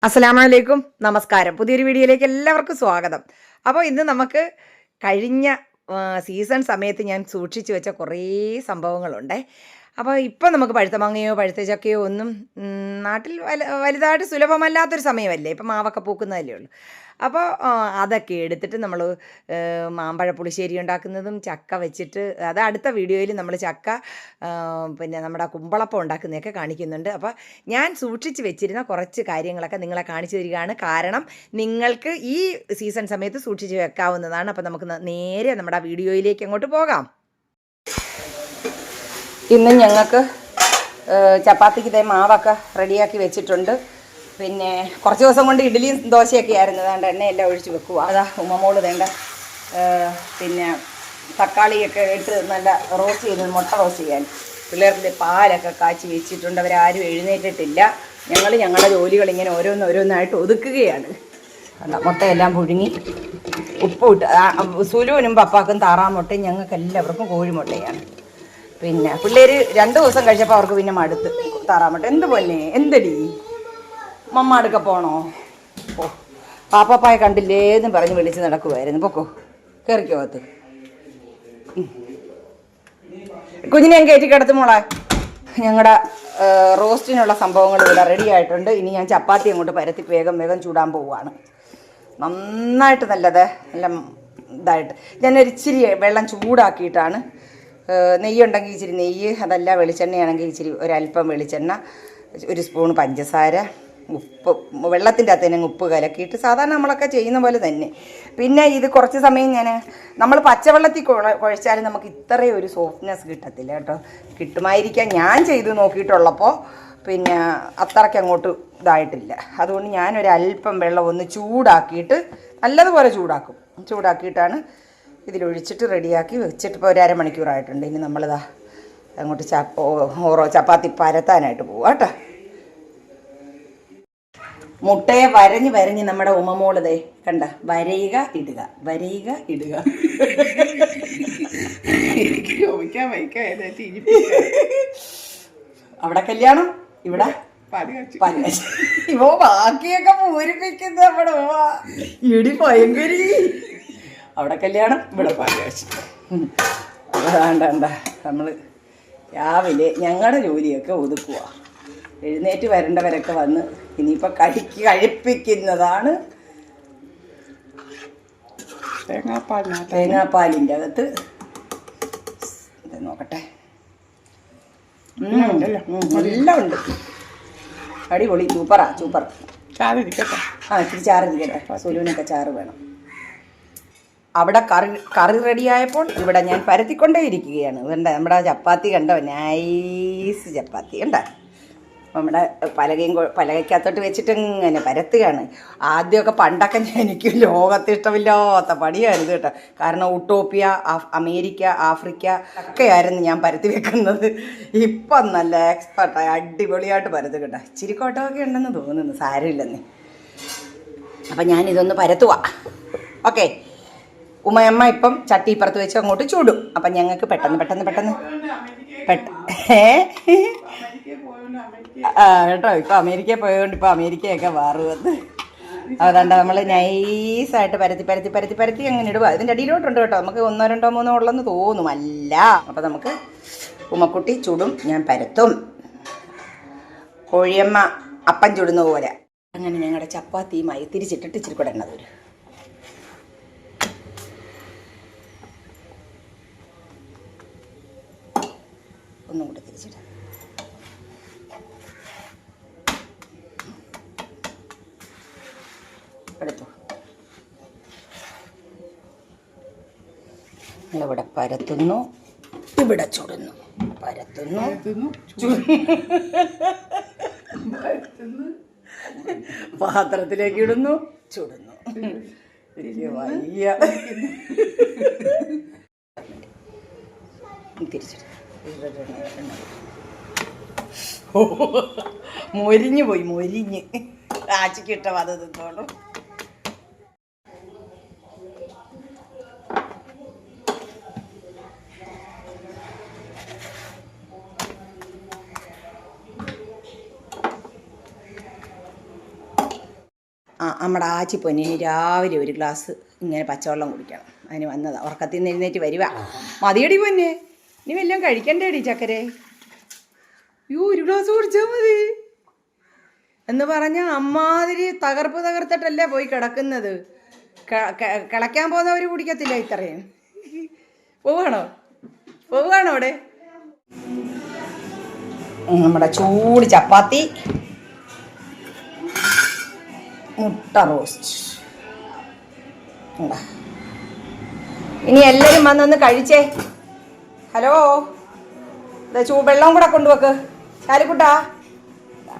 അസ്സലാമലൈക്കും, നമസ്കാരം. പുതിയൊരു വീഡിയോയിലേക്ക് എല്ലാവർക്കും സ്വാഗതം. അപ്പോൾ ഇന്ന് നമുക്ക് കഴിഞ്ഞ സീസൺ സമയത്ത് ഞാൻ സൂക്ഷിച്ചു വെച്ച കുറേ സംഭവങ്ങളുണ്ടേ. അപ്പോൾ ഇപ്പം നമുക്ക് പഴുത്ത മാങ്ങയോ പഴുത്ത ചക്കയോ ഒന്നും നാട്ടിൽ വലുതായിട്ട് സുലഭമല്ലാത്തൊരു സമയമല്ലേ, ഇപ്പം മാവൊക്കെ പൂക്കുന്നതല്ലേ ഉള്ളൂ. അപ്പോൾ അതൊക്കെ എടുത്തിട്ട് നമ്മൾ മാമ്പഴ പുളിശ്ശേരി ഉണ്ടാക്കുന്നതും ചക്ക വെച്ചിട്ട് അത് അടുത്ത വീഡിയോയിൽ നമ്മൾ ചക്ക പിന്നെ നമ്മുടെ കുമ്പളപ്പം ഉണ്ടാക്കുന്നതൊക്കെ കാണിക്കുന്നുണ്ട്. അപ്പോൾ ഞാൻ സൂക്ഷിച്ച് വെച്ചിരുന്ന കുറച്ച് കാര്യങ്ങളൊക്കെ നിങ്ങളെ കാണിച്ചു തരികയാണ്. കാരണം നിങ്ങൾക്ക് ഈ സീസൺ സമയത്ത് സൂക്ഷിച്ച് വെക്കാവുന്നതാണ്. അപ്പോൾ നമുക്ക് നേരെ നമ്മുടെ വീഡിയോയിലേക്ക് അങ്ങോട്ട് പോകാം. ഇന്ന് ഞങ്ങൾക്ക് ചപ്പാത്തിക്ക് ഇതേ മാവൊക്കെ റെഡിയാക്കി വെച്ചിട്ടുണ്ട്. പിന്നെ കുറച്ച് ദിവസം കൊണ്ട് ഇഡ്ഡലിയും ദോശയൊക്കെ ആയിരുന്നു. അതുകൊണ്ട് എണ്ണയെല്ലാം ഒഴിച്ച് വെക്കുക. അതാ ഉമ്മമോള് വേണ്ട പിന്നെ തക്കാളിയൊക്കെ ഇട്ട് നല്ല റോസ്റ്റ് ചെയ്ത് മുട്ട റോസ്റ്റ് ചെയ്യാൻ പിള്ളേരുടെ പാലൊക്കെ കാച്ചി വെച്ചിട്ടുണ്ട്. അവരാരും എഴുന്നേറ്റിട്ടില്ല. ഞങ്ങൾ ഞങ്ങളുടെ ജോലികൾ ഇങ്ങനെ ഓരോന്നോരോന്നായിട്ട് ഒതുക്കുകയാണ്. മുട്ടയെല്ലാം പുഴുങ്ങി ഉപ്പ് ഇട്ട് സുലുവിനും പപ്പാക്കും താറാമുട്ടയും ഞങ്ങൾക്ക് എല്ലാവർക്കും കോഴിമുട്ടയാണ്. പിന്നെ പിള്ളേർ 2 ദിവസം കഴിച്ചപ്പോൾ അവർക്ക് പിന്നെ മടുത്ത് താറാമുട്ട. എന്ത് പൊന്നെ എന്തടി മമ്മ അടുക്ക പോണോ? ഓ പാപ്പാപ്പായ കണ്ടില്ലേന്ന് പറഞ്ഞ് വിളിച്ച് നടക്കുമായിരുന്നു. പൊക്കോ കയറിക്കോ അകത്ത്. കുഞ്ഞിനെ ഞാൻ കയറ്റി കിടത്തുമോളെ. ഞങ്ങളുടെ റോസ്റ്റിനുള്ള സംഭവങ്ങൾ ഇവിടെ റെഡി ആയിട്ടുണ്ട്. ഇനി ഞാൻ ചപ്പാത്തി അങ്ങോട്ട് പരത്തി വേഗം ചൂടാൻ പോവുകയാണ്. നന്നായിട്ട് നല്ല ഇതായിട്ട് ഞാനൊരു ഇച്ചിരി വെള്ളം ചൂടാക്കിയിട്ടാണ്. നെയ്യുണ്ടെങ്കിൽ ഇച്ചിരി നെയ്യ്, അതല്ല വെളിച്ചെണ്ണയാണെങ്കിൽ ഇച്ചിരി ഒരല്പം വെളിച്ചെണ്ണ, 1 സ്പൂൺ പഞ്ചസാര, ഉപ്പ്, വെള്ളത്തിൻ്റെ അകത്ത് തന്നെ ഉപ്പ് കലക്കിയിട്ട് സാധാരണ നമ്മളൊക്കെ ചെയ്യുന്ന പോലെ തന്നെ. പിന്നെ ഇത് കുറച്ച് സമയം നമ്മൾ പച്ചവെള്ളത്തിൽ കുഴച്ചാലും നമുക്ക് ഇത്രയും ഒരു സോഫ്റ്റ്നെസ് കിട്ടത്തില്ല കേട്ടോ. കിട്ടുമായിരിക്കാം, ഞാൻ ചെയ്ത് നോക്കിയിട്ടുള്ളപ്പോൾ പിന്നെ അത്രയ്ക്ക് അങ്ങോട്ട് ഇതായിട്ടില്ല. അതുകൊണ്ട് ഞാനൊരല്പം വെള്ളം ഒന്ന് ചൂടാക്കിയിട്ട് നല്ലതുപോലെ ചൂടാക്കിയിട്ടാണ് ഇതിലൊഴിച്ചിട്ട് റെഡിയാക്കി വെച്ചിട്ട് ഇപ്പോൾ 1 അരമണിക്കൂറായിട്ടുണ്ട്. ഇനി നമ്മളിതാ അങ്ങോട്ട് ചപ്പാത്തി പരത്താനായിട്ട് പോവാം കേട്ടോ. മുട്ടയെ വരഞ്ഞ് നമ്മുടെ ഉമ്മമോളതേ കണ്ട വരയുക ഇടുക. അവിടെ കല്യാണം, ഇവിടെ ഇവ ബാക്കിയൊക്കെ പൂരിപ്പിക്കുന്ന നമ്മുടെ ഇടി ഭയങ്കരി. അവിടെ കല്യാണം, ഇവിടെ പാലുകാച്ചി. അതാണ്ട നമ്മൾ രാവിലെ ഞങ്ങളുടെ ജോലിയൊക്കെ ഒതുക്കുക. എഴുന്നേറ്റ് വരേണ്ടവരൊക്കെ വന്ന് ഇനിയിപ്പോൾ കഴിപ്പിക്കുന്നതാണ്. തേങ്ങാപ്പാലിൻ്റെ അകത്ത് നോക്കട്ടെ, എല്ലാം ഉണ്ട്. അടിപൊളി, സൂപ്പർ. ഇച്ചിരി ചാറ് ഇരിക്കട്ടെ, സുലുവിനൊക്കെ ചാറ് വേണം. അവിടെ കറി റെഡിയായപ്പോൾ ഇവിടെ ഞാൻ പരത്തിക്കൊണ്ടേ ഇരിക്കുകയാണ്. വേണ്ട നമ്മുടെ ചപ്പാത്തി കണ്ടോ, നൈസ് ചപ്പാത്തി കണ്ട. നമ്മുടെ പലകയ്ക്കകത്തോട്ട് വെച്ചിട്ട് ഇങ്ങനെ പരത്തുകയാണ്. ആദ്യമൊക്കെ പണ്ടൊക്കെ എനിക്ക് ലോകത്ത് ഇഷ്ടമില്ലാത്ത പണിയായിരുന്നു കേട്ടോ. കാരണം ഉട്ടോപ്യ, അമേരിക്ക, ആഫ്രിക്ക ഒക്കെയായിരുന്നു ഞാൻ പരത്തി വെക്കുന്നത്. ഇപ്പം നല്ല എക്സ്പെർട്ടായി അടിപൊളിയായിട്ട് പരത്ത് കേട്ടോ. ഇച്ചിരി കോട്ടമൊക്കെ ഉണ്ടെന്ന് തോന്നുന്നു, സാരമില്ലെന്ന്. അപ്പം ഞാനിതൊന്ന് പരത്തുക. ഓക്കെ, ഉമ്മയമ്മ ഇപ്പം ചട്ടി ഇപ്പുറത്ത് വെച്ച് അങ്ങോട്ട് ചൂടും. അപ്പം ഞങ്ങൾക്ക് പെട്ടെന്ന് കേട്ടോ. ഇപ്പം അമേരിക്കയിൽ പോയതുകൊണ്ട് ഇപ്പം അമേരിക്കയൊക്കെ മാറുമെന്ന്. അതുകൊണ്ട് നമ്മൾ നൈസായിട്ട് പരത്തി അങ്ങനെ ഇടുക. ഇതിൻ്റെ അടിയിലോട്ടുണ്ട് കേട്ടോ. നമുക്ക് 1, 2, 3 ഉള്ളെന്ന് തോന്നുമല്ല. അപ്പം നമുക്ക് ഉമ്മക്കുട്ടി ചുടും, ഞാൻ പരത്തും. കോഴിയമ്മ അപ്പം ചുടുന്ന പോലെ. അങ്ങനെ ഞങ്ങളുടെ ചപ്പാത്തിയുമായി തിരിച്ചിട്ടിട്ട് ഇച്ചിരി കൂടെ എണ്ണ തരും. ഒന്നും കൂടെ തിരിച്ചിട്ട് എടുത്തു. ഇവിടെ പരത്തുന്നു, ഇവിടെ ചുടുന്നു, പാത്രത്തിലേക്ക് ഇടുന്നു, ചുടുന്നു. വയ്യ തിരിച്ചിട്ട് മൊരിഞ്ഞു ആച്ചിക്കിട്ട അത് തിന്നോളും. നമ്മുടെ ആച്ചിപ്പൊന്നിന് രാവിലെ ഒരു ഗ്ലാസ് ഇങ്ങനെ പച്ചവെള്ളം കുടിക്കണം. അതിന് വന്നതാണ്, ഉറക്കത്തിൽ നിന്ന് എഴുന്നേറ്റ് വരുക. മതിയടി പൊന്നെ, ഇനി വല്ലതും കഴിക്കണ്ടേടി ചക്കരെ. ഒരു ഗ്ലാസ് കുടിച്ചാൽ മതി എന്ന് പറഞ്ഞാൽ അമ്മാതിരി തകർത്തിട്ടല്ലേ പോയി കിടക്കുന്നത്. കിളയ്ക്കാൻ പോകുന്നവർ കുടിക്കത്തില്ല ഇത്രയും. പോവുകയാണോ അവിടെ? നമ്മുടെ ചൂട് ചപ്പാത്തി, മുട്ട റോസ്റ്റ്. ഇനി എല്ലാവരും വന്നൊന്ന് കഴിച്ചേ. ഹലോ, വെള്ളം കൂടെ കൊണ്ടുവെക്ക്. ശാലിക്കുട്ടാ,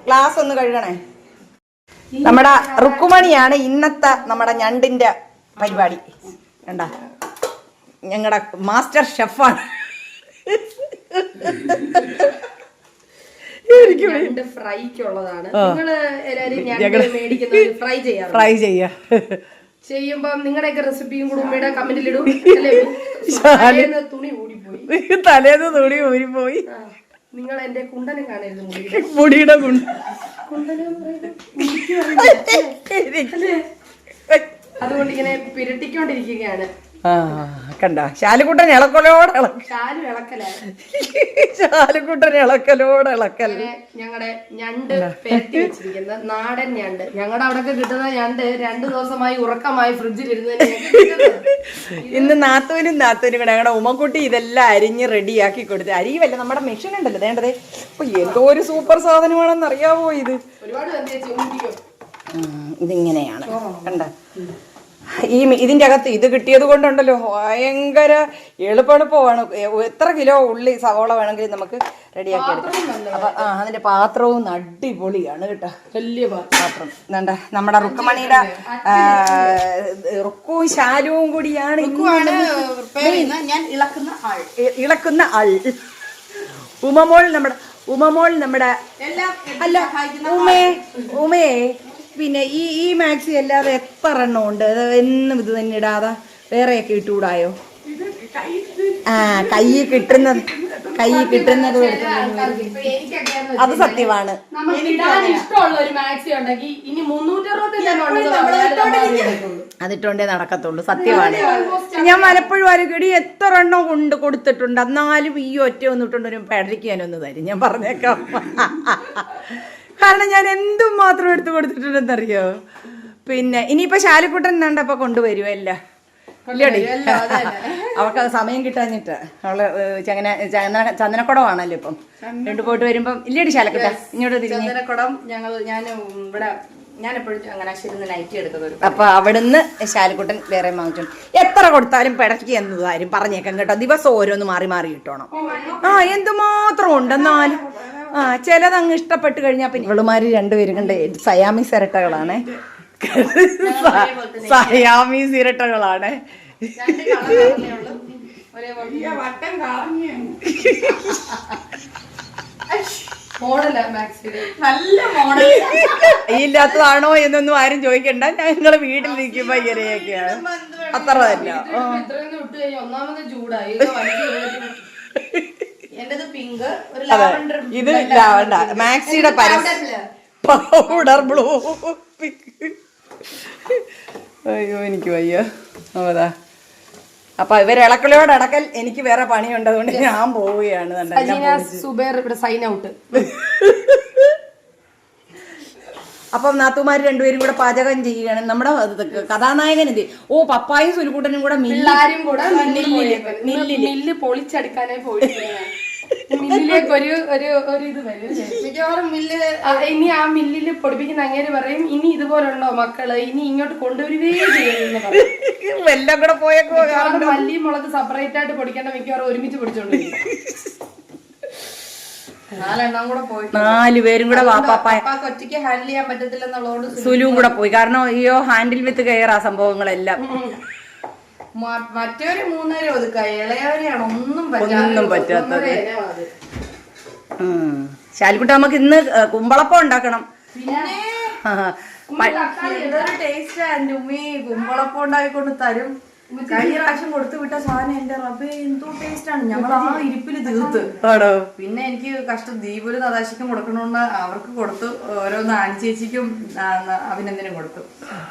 ഗ്ലാസ് ഒന്ന് കഴുകണേ. നമ്മുടെ റുക്കുമണിയാണ് ഇന്നത്തെ നമ്മുടെ ഞണ്ടിൻ്റെ പരിപാടി. കണ്ട, ഞങ്ങളുടെ മാസ്റ്റർ ഷെഫാണ്. ഫ്രൈ ചെയ്യുമ്പോ നിങ്ങളുടെയൊക്കെ റെസിപ്പിയും കൂടെ ഉമ്മയുടെ കമന്റിലിടും. തലേന്ന് തുണി ഊരിപ്പോയി. നിങ്ങൾ എന്റെ കുണ്ടനം കാണരുത്, മുടിയുടെ അതുകൊണ്ട് ഇങ്ങനെ പിരട്ടിക്കൊണ്ടിരിക്കുകയാണ്. കണ്ട, ശാലുക്കുട്ടൻ ഇളക്കലോടെ ഇളക്കൽ. ഞങ്ങളുടെ ഞണ്ട് പെരട്ടി വെച്ചിരിക്കുന്ന നാടൻ ഞണ്ട്, ഞങ്ങളുടെ അവിടെ കിട്ടുന്ന ഞണ്ട് 2 ദിവസമായി ഉറക്കമായി ഫ്രിഡ്ജിലിരുന്ന്. ഇന്ന് നാത്തൂനും കൂടെ ഞങ്ങളുടെ ഉമ്മക്കുട്ടി ഇതെല്ലാം അരിഞ്ഞ് റെഡിയാക്കി കൊടുത്ത്. അരിയുമല്ല, നമ്മുടെ മെഷീൻ ഉണ്ടല്ലോ വേണ്ടതേ. അപ്പൊ എന്തോ ഒരു സൂപ്പർ സാധനമാണെന്ന് അറിയാവോ ഇത്? ഒരുപാട് ഇതിങ്ങനെയാണ് കണ്ട. ഇതിൻ്റെ അകത്ത് ഇത് കിട്ടിയത് കൊണ്ടുണ്ടല്ലോ ഭയങ്കര എളുപ്പമാണ്. എത്ര കിലോ ഉള്ളി സവോള വേണമെങ്കിലും നമുക്ക് റെഡിയാക്കി എടുക്കാം. അപ്പം അതിൻ്റെ പാത്രവും അടിപൊളിയാണ് കേട്ടോ, വലിയ പാത്രം. എന്താ നമ്മുടെ റുക്കുമണിയുടെ റുക്കും ശാലുവും കൂടിയാണ് ഞാൻ ഇളക്കുന്ന ആൾ. ഉമമോൾ നമ്മുടെ അല്ല ഉമയെ പിന്നെ ഈ മാക്സി അല്ലാതെ എത്ര എണ്ണം ഉണ്ട്? എന്നും ഇത് തന്നെ ഇടാതെ വേറെയൊക്കെ ഇട്ടുകൂടായോ? കൈ കിട്ടുന്നത് അത് സത്യമാണ്. അതിട്ടോണ്ടേ നടക്കത്തുള്ളൂ, സത്യമാണ്. ഞാൻ പലപ്പോഴും ആരും എത്ര എണ്ണം കൊണ്ട് കൊടുത്തിട്ടുണ്ട്, എന്നാലും ഈ ഒറ്റ ഒന്നും ഇട്ടുകൊണ്ട് ഒരു പേടിക്കാനൊന്ന് തരും. ഞാൻ പറഞ്ഞേക്കാം, കാരണം ഞാൻ എന്തും മാത്രം എടുത്തു കൊടുത്തിട്ടുണ്ടെന്നറിയോ. പിന്നെ ഇനിയിപ്പോൾ ശാലിക്കുട്ടൻ കണ്ടപ്പോൾ കൊണ്ടുവരുമല്ല ഇല്ലടി, അവൾക്ക് സമയം കിട്ടാഞ്ഞിട്ട്. അവള് ചന്ദനക്കുടമാണല്ലോ ഇപ്പം, രണ്ടു പോയിട്ട് വരുമ്പം ഇല്ലടി ശാലിക്കുട്ട ഇങ്ങോട്ട് ചന്ദനക്കുടം. ഞാനെപ്പോഴും ചങ്ങനാശ്ശേരി നൈറ്റി എടുക്കുന്നത്. അപ്പൊ അവിടുന്ന് ശാലിക്കുട്ടൻ വേറെ വാങ്ങിച്ചോണ്ട് എത്ര കൊടുത്താലും പിടക്കി എന്നതാരും പറഞ്ഞേക്കാം കേട്ടോ. ദിവസം ഓരോന്ന് മാറി കിട്ടണം. എന്തുമാത്രം ഉണ്ടെന്നാലും ചിലതങ്ങ് ഇഷ്ടപ്പെട്ട് കഴിഞ്ഞാൽ പിന്നെ ഇവളുമാര് രണ്ടുപേരും കണ്ട് സയാമീസ് ഇരട്ടകളാണ്. സയാമീസ് ഇരട്ടകളാണ്. ഇല്ലാത്തതാണോ എന്നൊന്നും ആരും ചോദിക്കണ്ട. ഞങ്ങള് വീട്ടിലിരിക്കുമ്പോ ഇങ്ങനെയൊക്കെയാണ്, അത്ര തന്നെ. ഇത് ലാവണ്ട, മാക്സിയുടെ പൗഡർ ബ്ലൂ. അയ്യോ എനിക്ക് വയ്യ. അതാ അപ്പൊ ഇവർ ഇളക്കൽ എനിക്ക് വേറെ പണിയുണ്ട്, അതുകൊണ്ട് ഞാൻ പോവുകയാണ്. അപ്പം നാത്തുമാര് രണ്ടുപേരും കൂടെ പാചകം ചെയ്യുകയാണ്. നമ്മുടെ കഥാനായകൻ എന്ത് പപ്പായും സുരുക്കൂട്ടനും കൂടെ മില്ല് പൊളിച്ചെടുക്കാനായി പോയിട്ട് മില്ലിലേക്ക് ഒരു ഇത് വരും. ഇനി ആ മില്ലില് പൊടിപ്പിക്കുന്ന അങ്ങേര് പറയും, ഇനി ഇതുപോലുണ്ടോ മക്കള്, ഇനി ഇങ്ങോട്ട് കൊണ്ടുവരുവേ ചെയ്യുമെന്ന് പറയും. എല്ലാം കൂടെ പോയേക്കോ. മല്ലി മുളക് സെപ്പറേറ്റ് ആയിട്ട് പൊടിക്കേണ്ട, മിക്കവാറും ഒരുമിച്ച് പൊടിച്ചോണ്ട് 4 കൂടെ പോയി. 4 പേരും കൂടെ ഒറ്റയ്ക്ക് ഹാൻഡിൽ ചെയ്യാൻ പറ്റത്തില്ലെന്നുള്ളതുകൊണ്ട് സുലുവും കൂടെ പോയി. കാരണം ഹാൻഡിൽ വിത്ത് കെയർ ആ സംഭവങ്ങളെല്ലാം. മറ്റവര് 3 പേരെ ഒതുക്കുക, ഇളയവരെയാണ് ഒന്നും പറ്റാത്തത്. ശാലിക്കുട്ട നമുക്ക് ഇന്ന് കുമ്പളപ്പം ഉണ്ടാക്കണം. ടേസ്റ്റ് കുമ്പളപ്പം ഉണ്ടാക്കിക്കൊണ്ട് തരും. കഴിഞ്ഞ പ്രാവശ്യം കൊടുത്തു വിട്ട സാധനം എന്റെ റബ്ബേ എന്തോ ടേസ്റ്റ് ആണ്. ഞങ്ങൾ ആ ഇരിപ്പില് തീർത്ത്. പിന്നെ എനിക്ക് കഷ്ടം ദീപുലും നദാശിക്കും കൊടുക്കണോണ്ട് അവർക്ക് കൊടുത്തു. ഓരോന്ന് ആനിച്ചേച്ചിക്കും അഭിനന്ദനും കൊടുത്തു.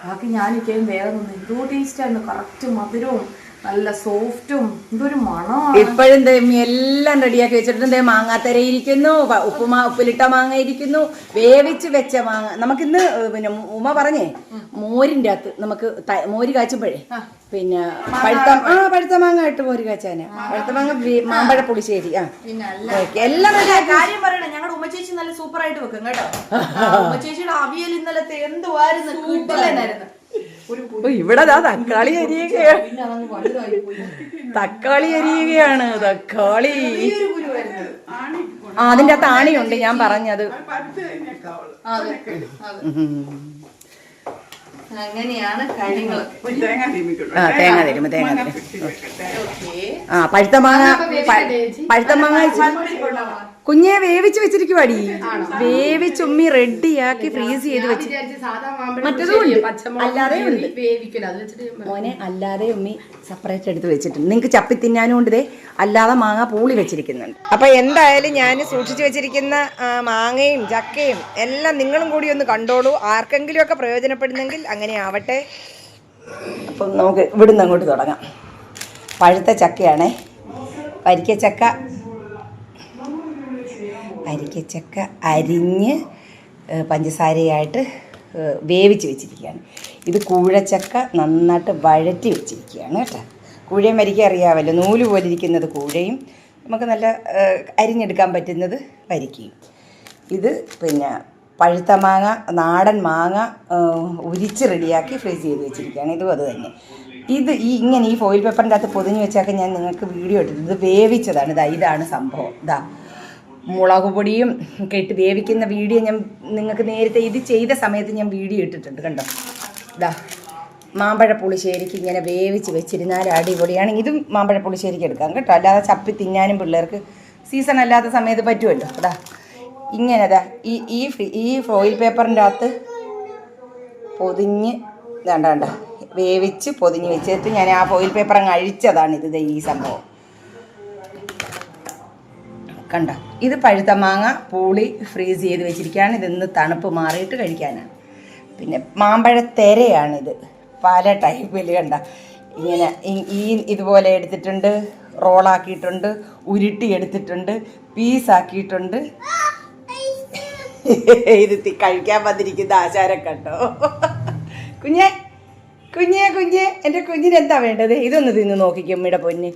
ബാക്കി ഞാനിരിക്കും വേറെ ഒന്നും. എന്തോ ടേസ്റ്റ് ആയിരുന്നു. കറക്റ്റ് മധുരവും നല്ല സോഫ്റ്റും എന്തൊരു മണമാണ്. ഇപ്പോഴും എല്ലാം റെഡിയാക്കി വെച്ചിട്ടുണ്ട്. മാങ്ങാത്തര ഇരിക്കുന്നു, ഉപ്പിലിട്ട മാങ്ങ ഇരിക്കുന്നു, വേവിച്ച് വെച്ച മാങ്ങ. നമുക്കിന്ന് പിന്നെ ഉമ്മ പറഞ്ഞേ മോരിന്റെ അകത്ത് നമുക്ക് മോര് കാച്ചുമ്പോഴേ പിന്നെ പഴുത്ത മാങ്ങ ഇട്ട് മോര് കാച്ചാന്. പഴുത്ത മാങ്ങ മാമ്പഴ പുളിശ്ശേരി. എല്ലാം കാര്യം പറയണേ, ഞങ്ങളുടെ ഉമ്മച്ചേച്ചി നല്ല സൂപ്പർ ആയിട്ട് വെക്കും കേട്ടോ. ഉമ്മച്ചേച്ചിയുടെ അവിയൽ ഇന്നലത്തെ എന്തുവായിരുന്നു, കിട്ടലെന്നായിരുന്നു. ഇവിടെ തക്കാളി അരിയുകയാണ്. തക്കാളി അരിയുകയാണ്. തക്കാളി അതിന്റെ അകത്ത് ആണിയുണ്ട്. ഞാൻ പറഞ്ഞത് അങ്ങനെയാണ് കാര്യങ്ങൾ. തേങ്ങ തരും. പഴുത്ത മാങ്ങ കുഞ്ഞെ വേവിച്ച് വെച്ചിരിക്കുവാടി. വേവിച്ചുമ്മി റെഡിയാക്കി ഫ്രീസ് ചെയ്ത് വെച്ച് അല്ലാതെ മോനെ അല്ലാതെ ഉമ്മി സെപ്പറേറ്റ് എടുത്ത് വെച്ചിട്ടുണ്ട്. നിങ്ങൾക്ക് ചപ്പി തിന്നാനും ഉണ്ട്. അല്ലാതെ മാങ്ങ പൂളി വെച്ചിരിക്കുന്നുണ്ട്. അപ്പൊ എന്തായാലും ഞാൻ സൂക്ഷിച്ചു വെച്ചിരിക്കുന്ന മാങ്ങയും ചക്കയും എല്ലാം നിങ്ങളും കൂടി ഒന്ന് കണ്ടോളൂ. ആർക്കെങ്കിലും ഒക്കെ പ്രയോജനപ്പെടുന്നെങ്കിൽ അങ്ങനെ ആവട്ടെ. അപ്പം നമുക്ക് ഇവിടുന്ന് അങ്ങോട്ട് തുടങ്ങാം. പഴുത്ത ചക്കയാണേ. വരിക്കച്ചക്ക അരിഞ്ഞ് പഞ്ചസാരയായിട്ട് വേവിച്ച് വെച്ചിരിക്കുകയാണ്. ഇത് കൂഴച്ചക്ക നന്നായിട്ട് വഴറ്റി വെച്ചിരിക്കുകയാണ് കേട്ടോ. കൂഴയും വരിക്ക അറിയാമല്ലോ, നൂല് പോലെ ഇരിക്കുന്നത് കൂഴയും നമുക്ക് നല്ല അരിഞ്ഞെടുക്കാൻ പറ്റുന്നത് വരിക്കയും. ഇത് പിന്നെ പഴുത്ത മാങ്ങ, നാടൻ മാങ്ങ ഉരിച്ച് റെഡിയാക്കി ഫ്രീസ് ചെയ്ത് വെച്ചിരിക്കുകയാണ്. ഇതും അത് തന്നെ. ഇത് ഇങ്ങനെ ഈ ഫോയിൽ പേപ്പറിൻ്റെ അകത്ത് പൊതിഞ്ഞ് വെച്ചൊക്കെ ഞാൻ നിങ്ങൾക്ക് വീഡിയോ ഇട്ടിട്ട് ഇത് വേവിച്ചതാണ്. ഇതാണ് സംഭവം. മുളക് പൊടിയും ഒക്കെ ഇട്ട് വേവിക്കുന്ന വീഡിയോ ഞാൻ നിങ്ങൾക്ക് നേരത്തെ ഇത് ചെയ്ത സമയത്ത് ഞാൻ വീഡിയോ ഇട്ടിട്ടുണ്ട്. കണ്ടോ, മാമ്പഴ പുളിശ്ശേരിക്ക് ഇങ്ങനെ വേവിച്ച് വെച്ചിരുന്നാൽ അടിപൊളിയാണ്. ഇതും മാമ്പഴ പുളിശ്ശേരിക്ക് എടുക്കാം കേട്ടോ. അല്ലാതെ ചപ്പി തിന്നാനും പിള്ളേർക്ക് സീസൺ അല്ലാത്ത സമയത്ത് പറ്റുമല്ലോ. ഇങ്ങനെ ഈ ഫോയിൽ പേപ്പറിൻ്റെ അകത്ത് പൊതിഞ്ഞ് വേണ്ട വേവിച്ച് പൊതിഞ്ഞ് വെച്ചിട്ട് ഞാൻ ആ ഫോയിൽ പേപ്പർ അങ്ങ് അഴിച്ചതാണ് ഈ സംഭവം. കണ്ട, ഇത് പഴുത്ത മാങ്ങ പൂളി ഫ്രീസ് ചെയ്ത് വെച്ചിരിക്കുകയാണ്. ഇതിന്ന് തണുപ്പ് മാറിയിട്ട് കഴിക്കാനാണ്. പിന്നെ മാമ്പഴത്തേരയാണിത്. പല ടൈപ്പിൽ കണ്ട ഇങ്ങനെ ഇതുപോലെ എടുത്തിട്ടുണ്ട്, റോളാക്കിയിട്ടുണ്ട്, ഉരുട്ടി എടുത്തിട്ടുണ്ട്, പീസാക്കിയിട്ടുണ്ട്. ഇത് കഴിക്കാൻ വന്നിരിക്കുന്ന ആചാരം കണ്ടോ. കുഞ്ഞേ എൻ്റെ കുഞ്ഞിന് എന്താ വേണ്ടത്? ഇതൊന്ന് തിന്ന് നോക്കിക്കും ഉമ്മയുടെ പൊന്ന്.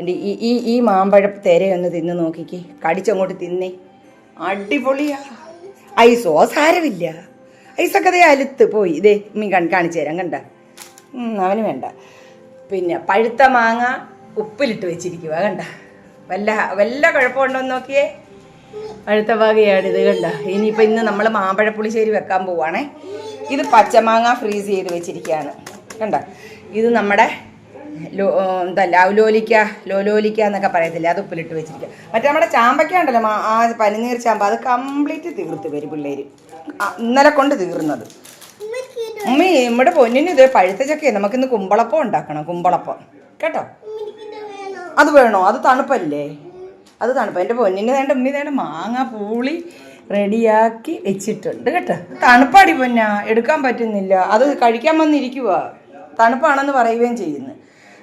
എൻ്റെ ഈ മാമ്പഴത്തേരയൊന്ന് തിന്ന് നോക്കിക്കേ. കടിച്ചങ്ങോട്ട് തിന്നേ. അടിപൊളിയാ. ഐസോ സാരമില്ല. ഐസൊക്കെ അലുത്ത് പോയി. ഉമ്മി കാണിച്ചു തരാം. കണ്ട, അവന് വേണ്ട. പിന്നെ പഴുത്ത മാങ്ങ ഉപ്പിലിട്ട് വെച്ചിരിക്കുക. കണ്ട, വല്ല കുഴപ്പമുണ്ടോന്ന് നോക്കിയേ. പഴുത്ത മാങ്ങയാണിത്. കണ്ട, ഇനിയിപ്പോൾ ഇന്ന് നമ്മൾ മാമ്പഴ പുളിശ്ശേരി വെക്കാൻ പോവാണേ. ഇത് പച്ചമാങ്ങ ഫ്രീസ് ചെയ്ത് വെച്ചിരിക്കുകയാണ്. കണ്ട, ഇത് നമ്മുടെ ലോലോലിക്ക എന്നൊക്കെ പറയത്തില്ലേ, അത് ഉപ്പിലിട്ട് വെച്ചിരിക്കുക. മറ്റേ നമ്മുടെ ചാമ്പയ്ക്ക ഉണ്ടല്ലോ, ആ പനിനീർ ചാമ്പ, അത് കംപ്ലീറ്റ് തീർത്ത് വരും പിള്ളേർ. ഇന്നലെ കൊണ്ട് തീർന്നത്. ഉമ്മി നമ്മുടെ പൊന്നിന് ഇത് പഴുത്ത ചക്കയെ നമുക്കിന്ന് കുമ്പളപ്പം ഉണ്ടാക്കണം. കുമ്പളപ്പം കേട്ടോ. അത് വേണോ? അത് തണുപ്പല്ലേ, അത് തണുപ്പ്. എൻ്റെ പൊന്നിന് വേണ്ട ഉമ്മി വേണ്ട മാങ്ങ പൂളി റെഡിയാക്കി വെച്ചിട്ടുണ്ട് കേട്ടോ. തണുപ്പാടി പൊന്നാ, എടുക്കാൻ പറ്റുന്നില്ല. അത് കഴിക്കാൻ വന്നിരിക്കുക. തണുപ്പാണെന്ന് പറയുകയും ചെയ്യുന്നു.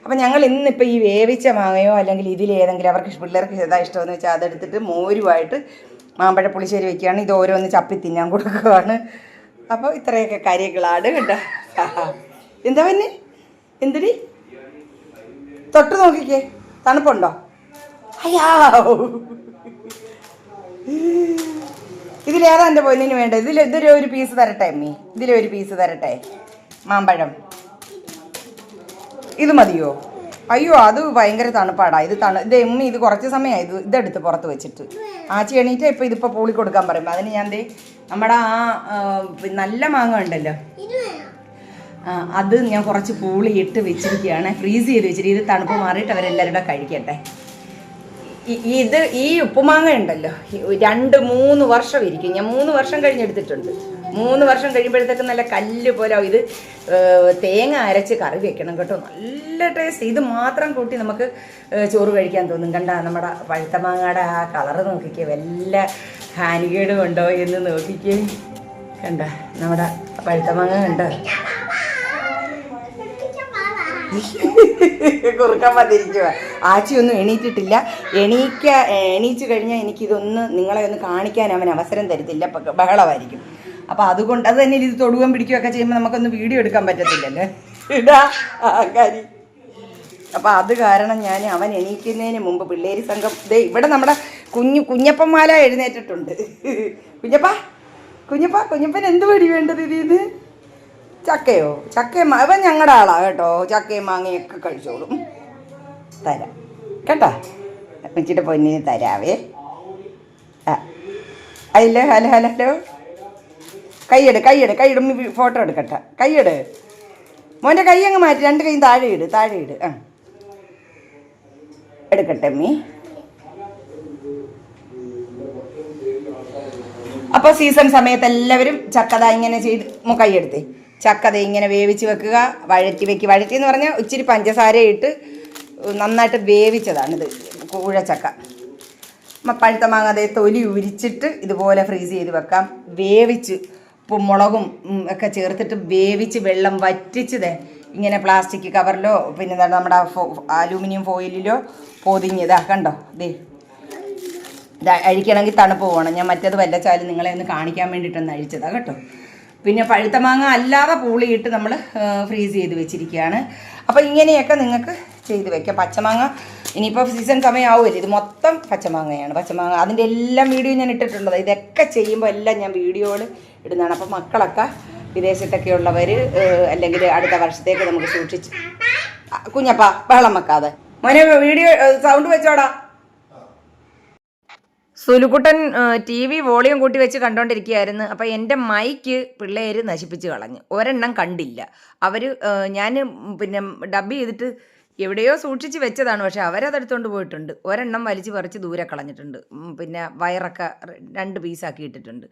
അപ്പം ഞങ്ങൾ ഇന്നിപ്പോൾ ഈ വേവിച്ച മാങ്ങയോ അല്ലെങ്കിൽ ഇതിലേതെങ്കിലും അവർക്ക് പിള്ളേർക്ക് ഏതാ ഇഷ്ടമെന്ന് വെച്ചാൽ അതെടുത്തിട്ട് മോരുമായിട്ട് മാമ്പഴ പുളിശ്ശേരി വയ്ക്കുകയാണ്. ഇത് ഓരോന്ന് ചപ്പി തിന്നാൻ കൊടുക്കുകയാണ്. അപ്പോൾ ഇത്രയൊക്കെ കാര്യങ്ങളാണ് കേട്ടോ. എന്താ പിന്നെ എന്തിടി തൊട്ട് നോക്കിക്കേ, തണുപ്പുണ്ടോ? അയ്യാ, ഇതിലേതാ എൻ്റെ പൊന്നിന് വേണ്ടത്? ഇതൊരു പീസ് തരട്ടെ അമ്മി, ഇതിലൊരു പീസ് തരട്ടെ. മാമ്പഴം ഇത് മതിയോ? അയ്യോ, അത് ഭയങ്കര തണുപ്പാടാ. ഇത് ഉമ്മി ഇത് കുറച്ച് സമയമായി ഇതെടുത്ത് പുറത്ത് വെച്ചിട്ട്. ആച്ചി എണീറ്റ് ഇപ്പോൾ ഇതിപ്പോൾ പൂളി കൊടുക്കാൻ പറയുമ്പോൾ അതിന് ഞാൻ നമ്മുടെ നല്ല മാങ്ങ ഉണ്ടല്ലോ, അത് ഞാൻ കുറച്ച് പൂളി ഇട്ട് വെച്ചിരിക്കുകയാണ്. ഫ്രീസ് ചെയ്ത് വെച്ചിട്ട് ഇത് തണുപ്പ് മാറിയിട്ട് അവരെല്ലാവരുടെ കഴിക്കട്ടെ. ഈ ഉപ്പുമാങ്ങ ഉണ്ടല്ലോ 2-3 വർഷം ഇരിക്കും. ഞാൻ 3 വർഷം കഴിഞ്ഞെടുത്തിട്ടുണ്ട്. 3 വർഷം കഴിയുമ്പോഴത്തേക്ക് നല്ല കല്ല് പോലെ ആവും. ഇത് തേങ്ങ അരച്ച് കറി വെക്കണം കേട്ടോ, നല്ല ടേസ്റ്റ്. ഇത് മാത്രം കൂട്ടി നമുക്ക് ചോറ് കഴിക്കാൻ തോന്നും. കണ്ട നമ്മുടെ പഴുത്ത മാങ്ങയുടെ ആ കളറ് നോക്കിക്കേ, വല്ല ഹാനികേടും ഉണ്ടോ എന്ന് നോക്കിക്കേ. കണ്ട നമ്മുടെ പഴുത്ത മാങ്ങ കണ്ടോ, കുറുക്കാൻ വന്നിരിക്കുക. ആച്ചിയൊന്നും എണീറ്റിട്ടില്ല. എണീച്ചു കഴിഞ്ഞാൽ എനിക്കിതൊന്ന് നിങ്ങളെ ഒന്ന് കാണിക്കാൻ അവൻ അവസരം തരത്തില്ല, ബഹളമായിരിക്കും. അപ്പോൾ അതുകൊണ്ട് അത് തന്നെ ഇത് തൊടുകയും പിടിക്കുകയൊക്കെ ചെയ്യുമ്പോൾ നമുക്കൊന്ന് വീഡിയോ എടുക്കാൻ പറ്റത്തില്ലല്ലോ, ഇടാ കാര്യം. അപ്പോൾ അത് കാരണം ഞാൻ അവൻ എണീക്കുന്നതിന് മുമ്പ് പിള്ളേരി സംഘം ഇവിടെ നമ്മുടെ കുഞ്ഞപ്പന്മാല എഴുന്നേറ്റിട്ടുണ്ട്. കുഞ്ഞപ്പൻ എന്ത് പടി വേണ്ടത് ഇതിന്ന്? ചക്കയോ? അവൻ ഞങ്ങളുടെ ആളാ കേട്ടോ, ചക്കയും മാങ്ങയൊക്കെ കഴിച്ചോളും. തരാം കേട്ടോ, വെച്ചിട്ട് പൊന്നിന് തരാവേ. അതില്ലേ, ഹലോ കൈയ്യട് ഫോട്ടോ എടുക്കട്ടെ. കൈയ്യട് മോൻ്റെ കൈ അങ്ങ് മാറ്റി, 2 കൈയും താഴെ ഇട്. ആ എടുക്കട്ടെ മീ. അപ്പോൾ സീസൺ സമയത്ത് എല്ലാവരും ചക്കത ഇങ്ങനെ ചെയ്ത് കൈയെടുത്തേ. ചക്കത ഇങ്ങനെ വേവിച്ച് വെക്കുക, വഴറ്റി എന്ന് പറഞ്ഞാൽ ഇച്ചിരി പഞ്ചസാര ഇട്ട് നന്നായിട്ട് വേവിച്ചതാണിത് കൂഴച്ചക്ക. പഴുത്ത മാങ്ങ അതേ തൊലി ഉരിച്ചിട്ട് ഇതുപോലെ ഫ്രീസ് ചെയ്ത് വെക്കാം. വേവിച്ച് ഉപ്പും മുളകും ഒക്കെ ചേർത്തിട്ട് വേവിച്ച് വെള്ളം വറ്റിച്ചതേ ഇങ്ങനെ പ്ലാസ്റ്റിക് കവറിലോ പിന്നെ നമ്മുടെ അലൂമിനിയം ഫോയിലിലോ പൊതിഞ്ഞതാ കണ്ടോ. ഇത് അഴിക്കണമെങ്കിൽ തണുപ്പ് പോകണം. ഞാൻ മറ്റേത് വല്ലച്ചാലും നിങ്ങളെ ഒന്ന് കാണിക്കാൻ വേണ്ടിയിട്ടൊന്ന് അഴിച്ചതാണ് കേട്ടോ. പിന്നെ പഴുത്ത മാങ്ങ അല്ലാതെ പൂളിയിട്ട് നമ്മൾ ഫ്രീസ് ചെയ്ത് വെച്ചിരിക്കുകയാണ്. അപ്പോൾ ഇങ്ങനെയൊക്കെ നിങ്ങൾക്ക് ചെയ്ത് വെക്കാം. പച്ചമാങ്ങ ഇനിയിപ്പോൾ സീസൺ സമയമാവുമല്ലോ, ഇത് മൊത്തം പച്ചമാങ്ങയാണ്. പച്ചമാങ്ങ അതിൻ്റെ എല്ലാം വീഡിയോ ഞാൻ ഇട്ടിട്ടുള്ളത്. ഇതൊക്കെ ചെയ്യുമ്പോൾ എല്ലാം ഞാൻ വീഡിയോകൾ ഇടുന്നതാണ്. അപ്പോൾ മക്കളൊക്കെ വിദേശത്തൊക്കെ ഉള്ളവർ അല്ലെങ്കിൽ അടുത്ത വർഷത്തേക്ക് നമുക്ക് സൂക്ഷിച്ച്. കുഞ്ഞപ്പ ബഹളം വെക്കാതെ മോനെ, വീഡിയോ സൗണ്ട് വെച്ചോടാ. സുലുക്കുട്ടൻ TV വോളിയം കൂട്ടി വെച്ച് കണ്ടോണ്ടിരിക്കുകയായിരുന്നു. അപ്പോൾ എൻ്റെ മൈക്ക് പിള്ളേർ നശിപ്പിച്ച് കളഞ്ഞു. ഒരെണ്ണം കണ്ടില്ല അവർ. ഞാൻ പിന്നെ ഡബ് ചെയ്തിട്ട് എവിടെയോ സൂക്ഷിച്ച് വെച്ചതാണ്, പക്ഷെ അവരതെടുത്തുകൊണ്ട് പോയിട്ടുണ്ട്. ഒരെണ്ണം വലിച്ച് പറിച്ച് ദൂരെ കളഞ്ഞിട്ടുണ്ട്. പിന്നെ വയറൊക്കെ 2 പീസാക്കി ഇട്ടിട്ടുണ്ട്.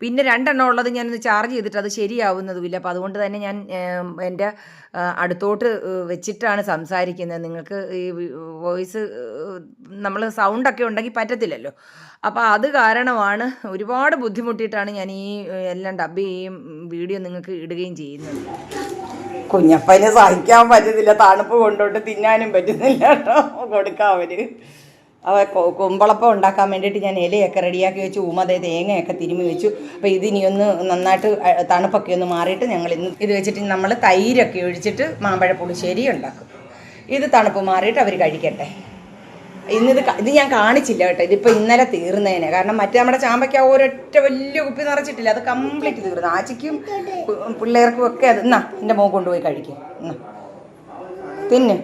പിന്നെ 2 എണ്ണം ഉള്ളത് ഞാനൊന്ന് ചാർജ് ചെയ്തിട്ട് അത് ശരിയാവുന്നതുമില്ല. അപ്പോൾ അതുകൊണ്ട് തന്നെ ഞാൻ എൻ്റെ അടുത്തോട്ട് വെച്ചിട്ടാണ് സംസാരിക്കുന്നത്. നിങ്ങൾക്ക് ഈ വോയിസ് നമ്മൾ സൗണ്ടൊക്കെ ഉണ്ടെങ്കിൽ പറ്റത്തില്ലല്ലോ. അപ്പോൾ അത് കാരണമാണ് ഒരുപാട് ബുദ്ധിമുട്ടിയിട്ടാണ് ഞാൻ ഈ എല്ലാം ഡബ് ചെയ്യുകയും വീഡിയോ നിങ്ങൾക്ക് ഇടുകയും ചെയ്യുന്നത്. കുഞ്ഞപ്പനെ സഹിക്കാൻ പറ്റുന്നില്ല, തണുപ്പ് കൊണ്ടോട്ട് തിന്നാനും പറ്റുന്നില്ല കേട്ടോ. കൊടുക്കാം അവ കുമ്പളപ്പം ഉണ്ടാക്കാൻ വേണ്ടിയിട്ട് ഞാൻ ഇലയൊക്കെ റെഡിയാക്കി വെച്ചു. ഊമതേ തേങ്ങയൊക്കെ തിരുമ്മി വെച്ചു. അപ്പോൾ ഇതിനി ഒന്ന് നന്നായിട്ട് തണുപ്പൊക്കെ ഒന്ന് മാറിയിട്ട് ഞങ്ങൾ ഇന്ന് ഇത് വെച്ചിട്ട് നമ്മൾ തൈരൊക്കെ ഒഴിച്ചിട്ട് മാമ്പഴ പുളിശ്ശേരി ഉണ്ടാക്കും. ഇത് തണുപ്പ് മാറിയിട്ട് അവർ കഴിക്കട്ടെ. ഇത് ഞാൻ കാണിച്ചില്ല കേട്ടോ. ഇതിപ്പോൾ ഇന്നലെ തീർന്നതിനെ, കാരണം മറ്റേ നമ്മുടെ ചാമ്പയ്ക്ക ഒരൊറ്റ വലിയ കുപ്പി നിറച്ചിട്ടില്ല, അത് കംപ്ലീറ്റ് തീർന്നു. ആച്ചിക്കും പിള്ളേർക്കും ഒക്കെ അത് എന്നാ എൻ്റെ മോൻ കൊണ്ടുപോയി കഴിക്കും. എന്നാ തിന്ന്.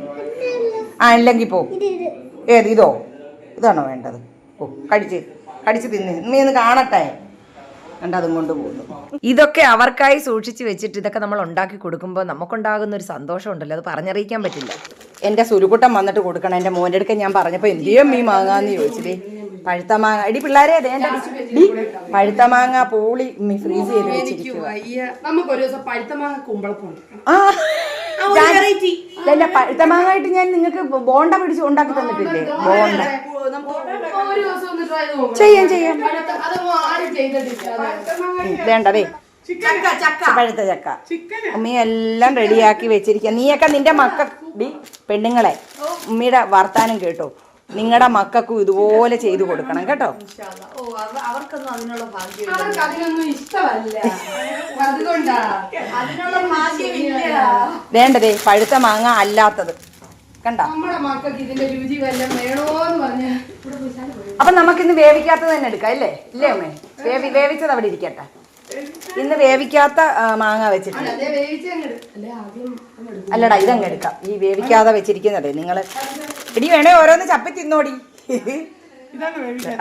അല്ലെങ്കിൽ പോ. ഇതോ ഇതാണോ വേണ്ടത്? കടിച്ച് തിന്ന്. നീ ഒന്ന് കാണട്ടെ. അതും കൊണ്ട് പോകുന്നു. ഇതൊക്കെ അവർക്കായി സൂക്ഷിച്ച് വെച്ചിട്ട് ഇതൊക്കെ നമ്മൾ ഉണ്ടാക്കി കൊടുക്കുമ്പോൾ നമുക്കുണ്ടാകുന്ന ഒരു സന്തോഷം ഉണ്ടല്ലോ, അത് പറഞ്ഞറിയിക്കാൻ പറ്റില്ല. എൻ്റെ സുലുക്കുട്ടൻ വന്നിട്ട് കൊടുക്കണം. എൻ്റെ മോൻ്റെ അടുക്ക ഞാൻ പറഞ്ഞപ്പോൾ എന്തിയോ മീ മാങ്ങാന്ന് ചോദിച്ചില്ലേ. പഴുത്ത മാങ്ങ അടി പിള്ളേരെ പഴുത്ത മാങ്ങ പൂളി ഫ്രീസ് ചെയ്ത് വെച്ചിരിക്കുക. പഴുത്ത മാങ്ങ ആയിട്ട് ഞാൻ നിങ്ങൾക്ക് ബോണ്ട പിടിച്ച് ഉണ്ടാക്കി തന്നിട്ടില്ലേ? ബോണ്ട ചെയ്യാം. വേണ്ടതേ പഴുത്ത ചക്ക ഉമ്മി എല്ലാം റെഡിയാക്കി വെച്ചിരിക്കുക. നീയൊക്കെ നിന്റെ പെണ്ണുങ്ങളെ ഉമ്മിയുടെ വർത്താനം കേട്ടോ, നിങ്ങളുടെ മക്കൾക്കും ഇതുപോലെ ചെയ്തു കൊടുക്കണം കേട്ടോ. വേണ്ടതേ പഴുത്ത മാങ്ങ അല്ലാത്തത് കണ്ട. അപ്പൊ നമുക്കിന്ന് വേവിക്കാത്തത് തന്നെ എടുക്കാം അല്ലേ? ഇല്ലേ അമ്മേ? വേവിച്ചത് അവിടെ ഇരിക്കട്ടെ. ഇന്ന് വേവിക്കാത്ത മാങ്ങ വെച്ചിട്ടുണ്ട്. അല്ലടാ ഇതങ്ങ് എടുക്കാം. ഈ വേവിക്കാതെ വെച്ചിരിക്കുന്നതേ നിങ്ങൾ ഇടി വേണേ ഓരോന്ന് ചപ്പി തിന്നോടി.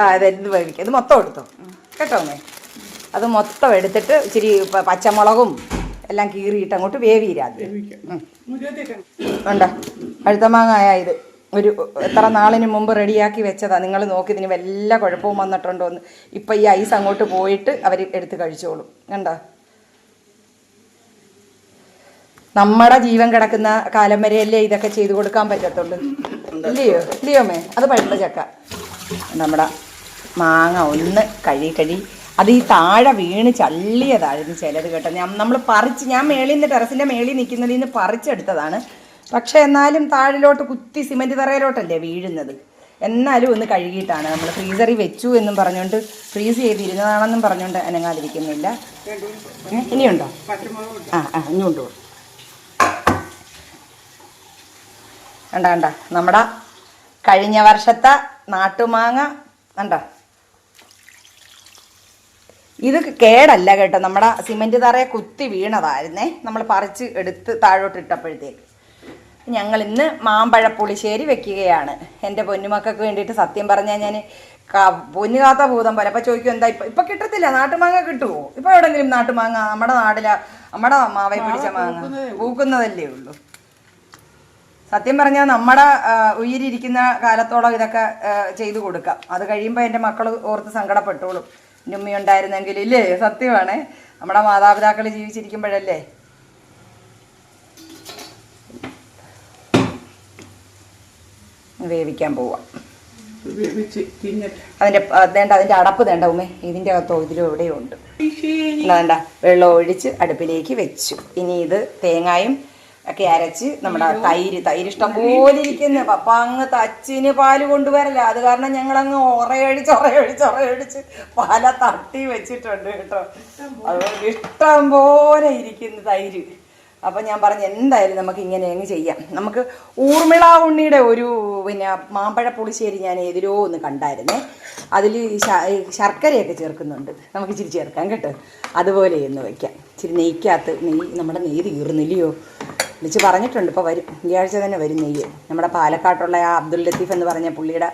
അതെന്ത് വേവിക്കാം. ഇത് മൊത്തം എടുത്തോ കേട്ടോ അമ്മേ. അത് മൊത്തം എടുത്തിട്ട് ഇച്ചിരി പച്ചമുളകും എല്ലാം കീറിയിട്ട് അങ്ങോട്ട് വേവിയിരാതെ ഉണ്ടോ. പഴുത്ത മാങ്ങായ ഇത് ഒരു എത്ര നാളിന് മുമ്പ് റെഡിയാക്കി വെച്ചതാണ്. നിങ്ങൾ നോക്കി ഇതിന് വല്ല കുഴപ്പവും വന്നിട്ടുണ്ടോ എന്ന്. ഇപ്പം ഈ ഐസ് അങ്ങോട്ട് പോയിട്ട് അവർ എടുത്ത് കഴിച്ചോളും. കണ്ടോ നമ്മുടെ ജീവൻ കിടക്കുന്ന കാലം വരെയല്ലേ ഇതൊക്കെ ചെയ്തു കൊടുക്കാൻ പറ്റത്തുള്ളൂ. ഇല്ലയോ മേ? അത് പഴുത്ത ചക്ക. നമ്മുടെ മാങ്ങ ഒന്ന് കഴുകി അത് ഈ താഴെ വീണ് ചള്ളിയതായിരുന്നു ചിലത് കേട്ടോ. നമ്മൾ പറിച്ച്, ഞാൻ മേളിൽ നിന്ന് ടെറസിൻ്റെ മേളിൽ നിൽക്കുന്നതിൽ നിന്ന് പറിച്ചെടുത്തതാണ്. പക്ഷേ എന്നാലും താഴിലോട്ട് കുത്തി സിമൻറ്റ് തറയിലോട്ടല്ലേ വീഴുന്നത്. എന്നാലും ഒന്ന് കഴുകിയിട്ടാണ്. നമ്മൾ ഫ്രീസറിൽ വെച്ചു എന്നും പറഞ്ഞുകൊണ്ട്, ഫ്രീസ് ചെയ്തിരുന്നതാണെന്നും പറഞ്ഞുകൊണ്ട് അനങ്ങാതിരിക്കുന്നില്ല. ഇനിയുണ്ടോ? ഇനിയുണ്ടോ? കണ്ട നമ്മുടെ കഴിഞ്ഞ വർഷത്തെ നാട്ടുമാങ്ങ കണ്ട. ഇത് കേടല്ല കേട്ടോ, നമ്മുടെ സിമൻറ്റ് തറയെ കുത്തി വീണതായിരുന്നേ. നമ്മൾ പറിച്ച് എടുത്ത് താഴോട്ട് ഇട്ടപ്പോഴത്തേക്ക് ഞങ്ങൾ ഇന്ന് മാമ്പഴ പുളിശ്ശേരി വെക്കുകയാണ്. എൻ്റെ പൊന്നുമക്കൾക്ക് വേണ്ടിയിട്ട്. സത്യം പറഞ്ഞാൽ ഞാൻ പൊന്നു കാത്ത ഭൂതം പോലെ. അപ്പം ചോദിക്കും എന്താ ഇപ്പം കിട്ടത്തില്ല, നാട്ടുമാങ്ങ കിട്ടുമോ? ഇപ്പം എവിടെയെങ്കിലും നാട്ടുമാങ്ങ? നമ്മുടെ നാട്ടിലാ, നമ്മുടെ മാവേ പിടിച്ച മാങ്ങ പൂക്കുന്നതല്ലേ ഉള്ളൂ. സത്യം പറഞ്ഞാൽ നമ്മുടെ ഉയിരിരിക്കുന്ന കാലത്തോളം ഇതൊക്കെ ചെയ്തു കൊടുക്കാം. അത് കഴിയുമ്പോൾ എൻ്റെ മക്കൾ ഓർത്ത് സങ്കടപ്പെട്ടോളും. എൻ്റെ ഉമ്മ ഉണ്ടായിരുന്നെങ്കിൽ ഇല്ലേ? സത്യമാണ്. നമ്മുടെ മാതാപിതാക്കൾ ജീവിച്ചിരിക്കുമ്പോഴല്ലേ. വേവിക്കാൻ പോവാം. അതിൻ്റെ അടപ്പ് തേണ്ട ഉമ്മേ, ഇതിൻ്റെ അകത്തോ ഇതിലും എവിടെയോ ഉണ്ട്. വേണ്ട, വെള്ളം ഒഴിച്ച് അടുപ്പിലേക്ക് വെച്ചു. ഇനി ഇത് തേങ്ങായും ഒക്കെ അരച്ച് നമ്മുടെ തൈര് ഇഷ്ടം പോലെ ഇരിക്കുന്നു. പപ്പ അങ്ങ് തച്ചിന് പാല് കൊണ്ടുവരല്ല. അത് കാരണം ഞങ്ങളങ്ങ് ഒറയൊഴിച്ച് പാല തട്ടി വെച്ചിട്ടുണ്ട് കേട്ടോ. അതുകൊണ്ട് ഇഷ്ടം പോലെ ഇരിക്കുന്നു തൈര്. അപ്പം ഞാൻ പറഞ്ഞു എന്തായാലും നമുക്ക് ഇങ്ങനെ അങ്ങ് ചെയ്യാം. നമുക്ക് ഊർമിള ഉണ്ണിയുടെ ഒരു മാമ്പഴ പുളിശ്ശേരി ഞാൻ ഏതിലോ ഒന്ന് കണ്ടായിരുന്നേ. അതിൽ ശർക്കരയൊക്കെ ചേർക്കുന്നുണ്ട്. നമുക്ക് ഇച്ചിരി ചേർക്കാം കേട്ടോ. അതുപോലെ ഒന്ന് വയ്ക്കാം. ഇച്ചിരി നെയ്ക്കകത്ത് നമ്മുടെ നെയ്യ് തീർന്നില്ലയോ? വിളിച്ച് പറഞ്ഞിട്ടുണ്ട്. ഇപ്പോൾ വരും, ഈ ആഴ്ച തന്നെ വരും നെയ്യ്. നമ്മുടെ പാലക്കാട്ടുള്ള ആ അബ്ദുൽ ലത്തീഫ് എന്ന് പറഞ്ഞ പുള്ളിയുടെ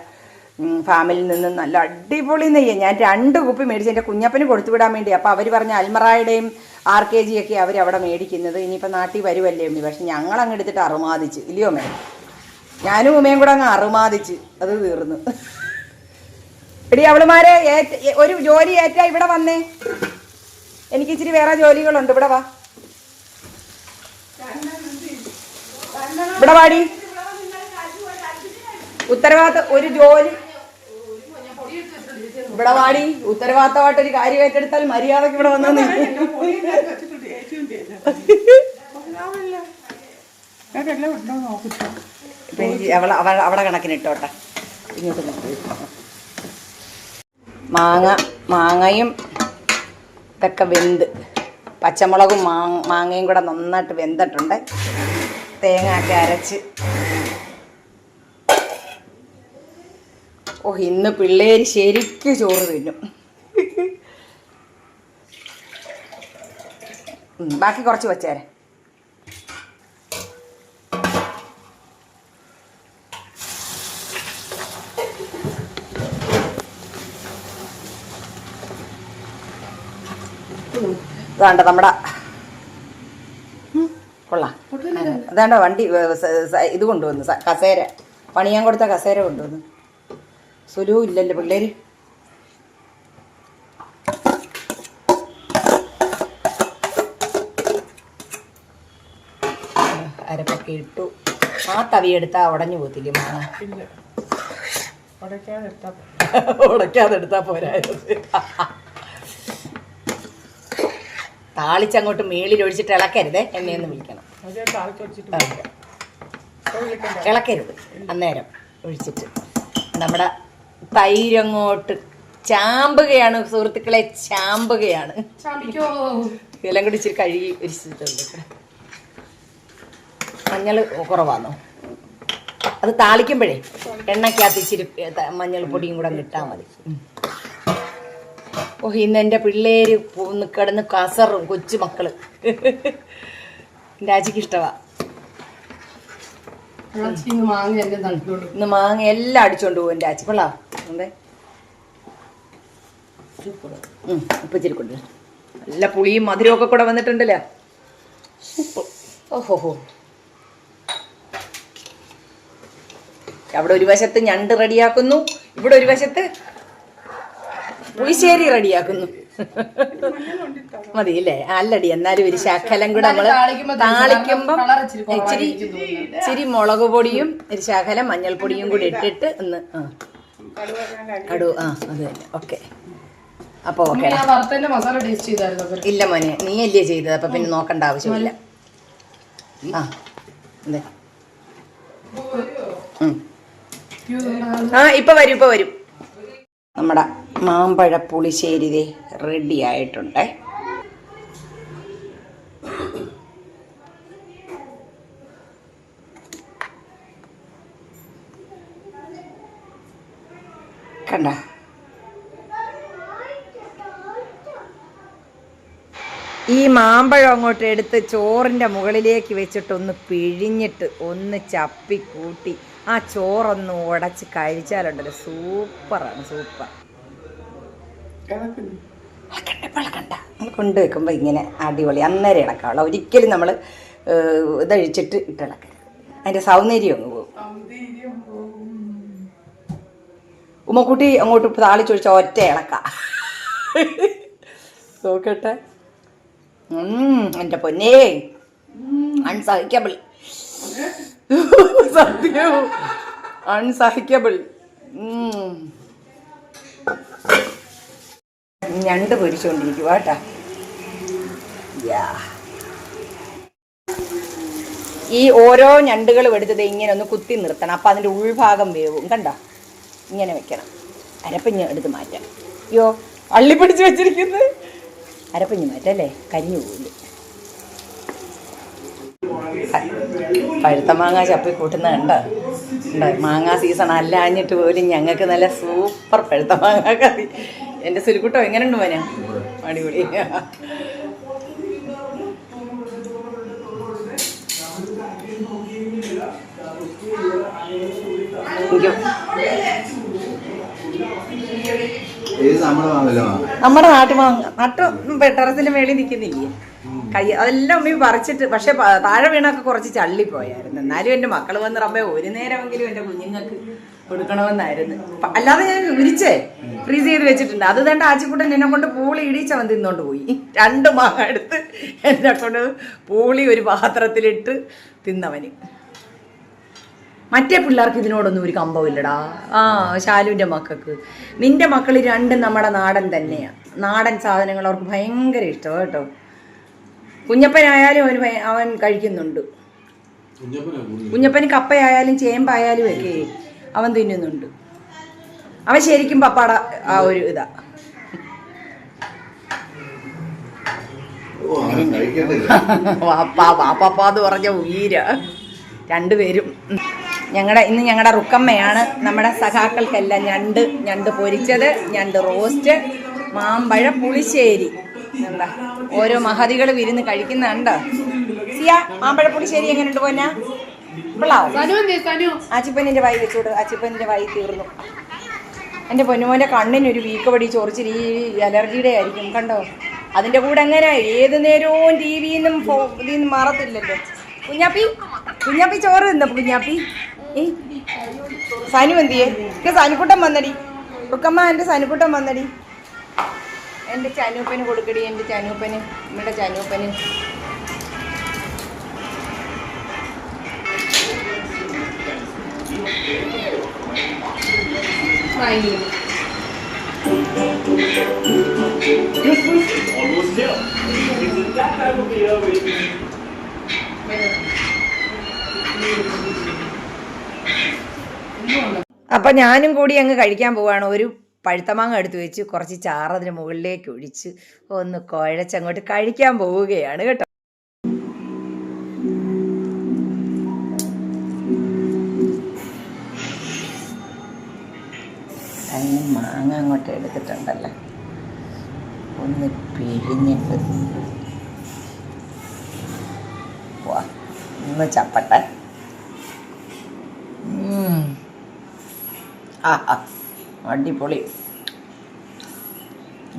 ഫാമിലിയിൽ നിന്ന് നല്ല അടിപൊളി നെയ്യ്. ഞാൻ 2 കുപ്പി മേടിച്ച് എൻ്റെ കുഞ്ഞപ്പന് കൊടുത്തു വിടാൻ വേണ്ടി. അപ്പോൾ അവർ പറഞ്ഞ അൽമറായുടെയും RKG ഒക്കെ അവരവിടെ മേടിക്കുന്നത്. ഇനിയിപ്പോൾ നാട്ടിൽ വരുമല്ലേ ഉമ്മി. പക്ഷെ ഞങ്ങളങ്ങ് എടുത്തിട്ട് അറുമാദിച്ച്, ഇല്ലയോ മേ? ഞാനും ഉമ്മയും കൂടെ അങ്ങ് അറുമാദിച്ച് അത് തീർന്നു. എടി അവളുമാരെ ഒരു ജോലി ഏറ്റാ ഇവിടെ വന്നേ. എനിക്ക് ഇച്ചിരി വേറെ ജോലികളുണ്ട്. ഇവിടെ വാ, ഇവിടെ വാടി. ഉത്തരവാദിത്തം ഒരു ജോലി ഇവിടെ വാടി. ഉത്തരവാദിത്തമായിട്ടൊരു കാര്യം ഏറ്റെടുത്താൽ മര്യാദക്ക് ഇവിടെ വന്നു. അവിടെ കണക്കിനിട്ടോട്ടെ. ഇങ്ങോട്ട് മാങ്ങയും ഇതൊക്കെ വെന്ത്, പച്ചമുളകും മാങ്ങയും കൂടെ നന്നായിട്ട് വെന്തിട്ടുണ്ട്. തേങ്ങ ഒക്കെ അരച്ച്. ഇന്ന് പിള്ളേര് ശരിക്ക് ചോറ് തിന്നും. ബാക്കി കുറച്ച് വെച്ചേരെ. ഇതാണ്ട നമ്മുടെ കൊള്ളാം. അതാണ്ട വണ്ടി ഇത് കൊണ്ടുവന്നു, കസേര പണിയാൻ കൊടുത്ത കസേര കൊണ്ടുവന്നു. സുലു ഇല്ലല്ലോ പിള്ളേര്. അരപ്പൊക്കെ ഇട്ടു. ആ തവിയെടുത്താ ഉടഞ്ഞു പോത്തില്ലേ മാങ്ങ? ഉടയ്ക്കാതെടുത്താ പോരായത്. താളിച്ചങ്ങോട്ട് മേളിൽ ഒഴിച്ചിട്ട് ഇളക്കരുതേ. എണ്ണയൊന്നും വിളിക്കണം. ഇളക്കരുത് അന്നേരം ഒഴിച്ചിട്ട്. നമ്മുടെ തൈരങ്ങോട്ട് ചാമ്പുകയാണ് സുഹൃത്തുക്കളെ, ചാമ്പുകയാണ്. എല്ലാം കൂടി ഇച്ചിരി കഴുകി ഒരിച്ചിട്ടുണ്ട്. മഞ്ഞൾ കുറവാണോ? അത് താളിക്കുമ്പോഴേ എണ്ണയ്ക്കകത്ത് ഇച്ചിരി മഞ്ഞൾ പൊടിയും കൂടെ ഇട്ടാൽ മതി. ഇന്ന് എൻ്റെ പിള്ളേര് കിടന്ന് കസറും കൊച്ചു മക്കള്. എൻ്റെ ആച്ചിക്ക് ഇഷ്ടമാണ്. ഇന്ന് മാങ്ങ എല്ലാം അടിച്ചോണ്ട് പോകും എൻ്റെ ആച്ചി. കൊള്ളാം. എന്തേ ഇപ്പം ഇച്ചിരി കൊണ്ട് നല്ല പുളിയും മധുരവും ഒക്കെ കൂടെ വന്നിട്ടുണ്ടല്ലോ. ഓഹോ, അവിടെ ഒരു വശത്ത് ഞണ്ട് റെഡിയാക്കുന്നു, ഇവിടെ ഒരു വശത്ത് പുളിശ്ശേരി റെഡിയാക്കുന്നു. മതിയില്ലേ? അല്ലടി, എന്നാലും ഒരു ശകലം കൂടെ നമ്മള് താളിക്കുമ്പോ ഇച്ചിരി മുളക് പൊടിയും ഒരു ശകലം മഞ്ഞൾപ്പൊടിയും കൂടി ഇട്ടിട്ട് ഒന്ന് കടു അത് തന്നെ. ഓക്കെ, അപ്പൊ ഓക്കെ. ഇല്ല മോനെ, നീ അല്ലേ ചെയ്തത്, അപ്പൊ പിന്നെ നോക്കണ്ട ആവശ്യമില്ല. ഇപ്പൊ വരും. നമ്മുടെ മാമ്പഴ പുളിശ്ശേരി റെഡി ആയിട്ടുണ്ടേ. കണ്ട, ഈ മാമ്പഴം അങ്ങോട്ട് എടുത്ത് ചോറിൻ്റെ മുകളിലേക്ക് വെച്ചിട്ടൊന്ന് പിഴിഞ്ഞിട്ട് ഒന്ന് ചപ്പി കൂട്ടി ആ ചോറൊന്ന് ഉടച്ച് കഴിച്ചാലുണ്ടല്ലോ, സൂപ്പറാണ്, സൂപ്പർ. കണ്ട നമ്മൾ കൊണ്ടുവെക്കുമ്പോൾ ഇങ്ങനെ അടിപൊളി, അന്നേരം ഇളക്കാവുള്ള. ഒരിക്കലും നമ്മൾ ഇതഴിച്ചിട്ട് ഇട്ടിളക്കരുത്, അതിൻ്റെ സൗന്ദര്യം അങ്ങ് പോകും. ഉമ്മക്കുട്ടി അങ്ങോട്ട് താളിച്ചൊഴിച്ച ഒറ്റ ഇളക്ക. നോക്കട്ടെ. എൻ്റെ പൊന്നേ, അൺസഹിക്കബിൾ, സത്യവും അൺസഹിക്കബിൾ. ഞണ്ട് പൊരിച്ചുകൊണ്ടിരിക്കുക കേട്ടാ. ഈ ഓരോ ഞണ്ടുകളും എടുത്തത് ഇങ്ങനെ ഒന്ന് കുത്തി നിർത്തണം, അപ്പം അതിൻ്റെ ഉൾഭാഗം വേവും. കണ്ട, ഇങ്ങനെ വെക്കണം. അരപ്പഞ്ഞ് എടുത്ത് മാറ്റാം. അയ്യോ, അള്ളിപ്പിടിച്ച് വെച്ചിരിക്കുന്നത്. അരപ്പഞ്ഞ് മാറ്റാം അല്ലേ, കരിഞ്ഞു പോകില്ല. പഴുത്ത മാങ്ങ ചപ്പി കൂട്ടുന്ന കണ്ടോ? മാങ്ങാ സീസൺ അല്ലാഞ്ഞിട്ട് പോലും ഞങ്ങൾക്ക് നല്ല സൂപ്പർ പഴുത്ത മാങ്ങ കറി. എൻ്റെ സുരുക്കുട്ടോ എങ്ങനെയുണ്ട് മോനെ? അടിപൊളി. നമ്മുടെ ടെറസിന്റെ മേളിൽ നിൽക്കുന്നില്ലേ കൈ, അതെല്ലാം ഉമ്മി പറിച്ചിട്ട്. പക്ഷെ താഴെ വീണൊക്കെ കുറച്ച് ചള്ളിപ്പോയായിരുന്നു. എന്നാലും എൻ്റെ മക്കൾ വന്ന് റബ്ബേ ഒരു നേരമെങ്കിലും എൻ്റെ കുഞ്ഞുങ്ങൾക്ക് കൊടുക്കണമെന്നായിരുന്നു. അല്ലാതെ ഞാൻ ഫ്രീസ് ചെയ്ത് വെച്ചിട്ടുണ്ട്. അത് തന്നെ ആച്ചിക്കുട്ടൻ എന്നെ കൊണ്ട് പൂളി ഇടിച്ചവൻ തിന്നോണ്ട് പോയി. 2 മാങ്ങ എടുത്ത് എന്നെ കൊണ്ട് പൂളി ഒരു പാത്രത്തിലിട്ട് തിന്നവന്. മറ്റേ പിള്ളേർക്ക് ഇതിനോടൊന്നും ഒരു കമ്പമില്ലടാ. ശാലുവിൻ്റെ മക്കൾക്ക്. നിന്റെ മക്കൾ 2 നമ്മുടെ നാടൻ തന്നെയാണ്. നാടൻ സാധനങ്ങൾ അവർക്ക് ഭയങ്കര ഇഷ്ടമാണ് കേട്ടോ. കുഞ്ഞപ്പനായാലും അവൻ കഴിക്കുന്നുണ്ട്. കുഞ്ഞപ്പന് കപ്പയായാലും ചേമ്പായാലും ഒക്കെ അവൻ തിന്നുന്നുണ്ട്. അവൻ ശരിക്കും പപ്പാട ആ ഒരു ഇതാ. വാപ്പാന്ന് പറഞ്ഞ ഉയര 2 പേരും. ഇന്ന് ഞങ്ങളുടെ റുക്കമ്മയാണ് നമ്മുടെ സഖാക്കൾക്കെല്ലാം ഞണ്ട് പൊരിച്ചത്, ഞണ്ട് റോസ്റ്റ്, മാമ്പഴ പുളിശ്ശേരി. എന്താ ഓരോ മഹതികൾ വിരുന്ന് കഴിക്കുന്നുണ്ടോ? സിയ, മാമ്പഴ പുളിശ്ശേരി എങ്ങനെയുണ്ട് പോന്നാ? കൊള്ളാവും. ആച്ചിപ്പനിൻ്റെ വായി വെച്ചോട്. ആച്ചിപ്പനിൻ്റെ വായി തീർന്നു. എൻ്റെ പൊന്നുമോൻ്റെ കണ്ണിനൊരു വീക്കപടി ചൊറിച്ചിൽ ഈ അലർജിയുടെ ആയിരിക്കും. കണ്ടോ? അതിൻ്റെ കൂടെ അങ്ങനെ ഏത് നേരവും ടിവിന്നും ഇതിന്നും മാറത്തില്ലല്ലോ. കുഞ്ഞാപ്പി ചോറ് തിന്നോ? കുഞ്ഞാപ്പി സനു എന്തിയേ? സനുക്കുട്ടൻ വന്നടി. റുക്കമ്മ, എൻ്റെ സനുക്കുട്ടൻ വന്നടി. എൻ്റെ ചനൂപ്പന് കൊടുക്കടി. എൻ്റെ ചനൂപ്പന്, നമ്മുടെ ചനൂപ്പന്. അപ്പം ഞാനും കൂടി അങ്ങ് കഴിക്കാൻ പോവാണ്. ഒരു പഴുത്തമാങ്ങ എടുത്ത് വെച്ച് കുറച്ച് ചാറ് അതിന് മുകളിലേക്ക് ഒഴിച്ച് ഒന്ന് കുഴച്ചങ്ങോട്ട് കഴിക്കാൻ പോവുകയാണ് കേട്ടോ. അതിന് മാങ്ങ അങ്ങോട്ട് എടുത്തിട്ടുണ്ടല്ലോ, ഒന്ന് പിഴിഞ്ഞിട്ട് ഒന്ന് ചപ്പട്ടെ. അടിപൊളി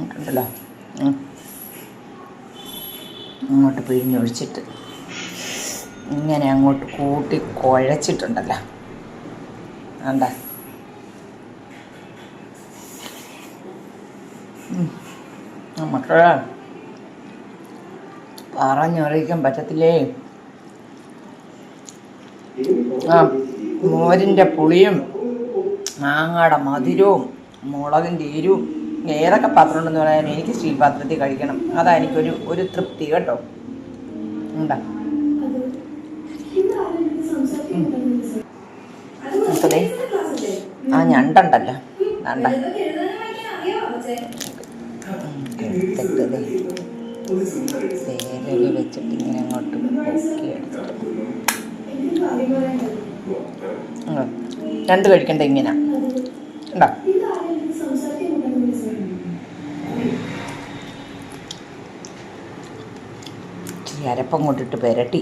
ഉണ്ടല്ലോ. അങ്ങോട്ട് പിഴിഞ്ഞൊഴിച്ചിട്ട് ഇങ്ങനെ അങ്ങോട്ട് കൂട്ടി കുഴച്ചിട്ടുണ്ടല്ലോ. വേണ്ട, മക്കളെ പറഞ്ഞറിയിക്കാൻ പറ്റത്തില്ലേ. ആ മോരിൻ്റെ പുളിയും മാങ്ങയുടെ മധുരവും മുളകിൻ്റെ എരിവും ഏതൊക്കെ പാത്രം ഉണ്ടെന്ന് പറയാൻ എനിക്ക് സ്റ്റീൽ പാത്രത്തിൽ കഴിക്കണം. അതാ എനിക്കൊരു തൃപ്തി കേട്ടോ. ഉണ്ടാ നമുക്കതേ ആ ഞണ്ടുണ്ടല്ലോ വേണ്ട തേരല് വെച്ചിട്ട് ഇങ്ങനെ അങ്ങോട്ട് പൊക്കി എടുത്തിട്ട് രണ്ട് കഴിക്കണ്ട ഇങ്ങനെ ഉണ്ടോ. അരപ്പം കൊണ്ടിട്ട് പുരട്ടി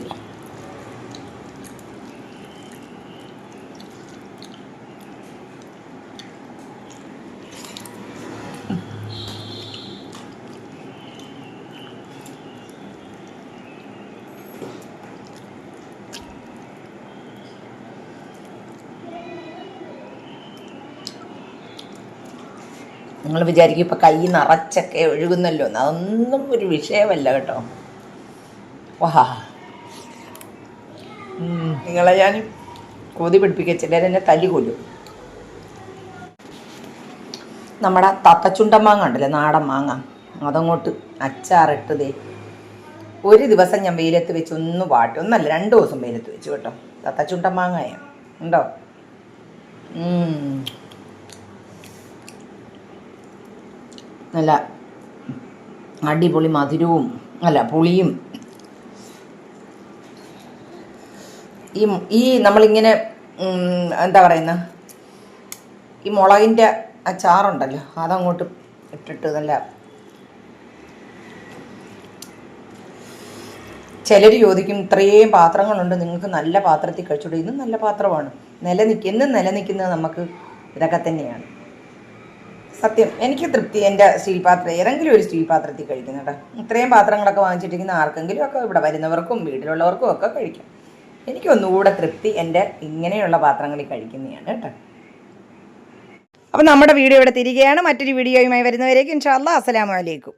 നിങ്ങൾ വിചാരിക്കും ഇപ്പം കൈ നിറച്ചൊക്കെ ഒഴുകുന്നല്ലോ എന്ന്. അതൊന്നും ഒരു വിഷയമല്ല കേട്ടോ. വാ നിങ്ങളെ ഞാൻ കൊതി പിടിപ്പിക്കുക. ചിലരെന്നെ തല്ലി കൊല്ലും. നമ്മുടെ തത്തച്ചുണ്ട മാങ്ങ ഉണ്ടല്ലോ, നാടൻ മാങ്ങ, അതങ്ങോട്ട് അച്ചാറിട്ടതേ ഒരു ദിവസം ഞാൻ വെയിലത്ത് വെച്ച് ഒന്ന് വാട്ടി, ഒന്നല്ല 2 ദിവസം വെയിലത്ത് വെച്ച് കേട്ടോ. തത്തച്ചുണ്ട മാങ്ങയ ഉണ്ടോ. നല്ല അടിപൊളി മധുരവും അല്ല പുളിയും. ഈ നമ്മളിങ്ങനെ എന്താ പറയുന്ന ഈ മുളകിൻ്റെ അച്ചാറുണ്ടല്ലോ അതങ്ങോട്ട് ഇട്ടിട്ട് നല്ല. ചിലർ ചോദിക്കും ഇത്രയും പാത്രങ്ങളുണ്ട് നിങ്ങൾക്ക് നല്ല പാത്രത്തിൽ കഴിച്ചോളൂ. ഇന്നും നല്ല പാത്രമാണ്. എന്നും നിലനിൽക്കുന്നത് നമുക്ക് ഇതൊക്കെ തന്നെയാണ്. സത്യം എനിക്ക് തൃപ്തി എൻ്റെ സ്റ്റീൽ പാത്രം, ഏതെങ്കിലും ഒരു സ്റ്റീൽ പാത്രത്തിൽ കഴിക്കുന്നുണ്ട്. ഇത്രയും പാത്രങ്ങളൊക്കെ വാങ്ങിച്ചിട്ടിരിക്കുന്ന ആർക്കെങ്കിലും ഒക്കെ ഇവിടെ വരുന്നവർക്കും വീട്ടിലുള്ളവർക്കും ഒക്കെ കഴിക്കാം. എനിക്കൊന്നുകൂടെ തൃപ്തി എൻ്റെ ഇങ്ങനെയുള്ള പാത്രങ്ങളിൽ കഴിക്കുന്നതാണ് കേട്ടോ. അപ്പം നമ്മുടെ വീഡിയോ ഇവിടെ തിരികെയാണ്. മറ്റൊരു വീഡിയോയുമായി വരുന്നവരേക്കും ഇൻഷാ അല്ലാഹ് അസ്സലാമു അലൈക്കും.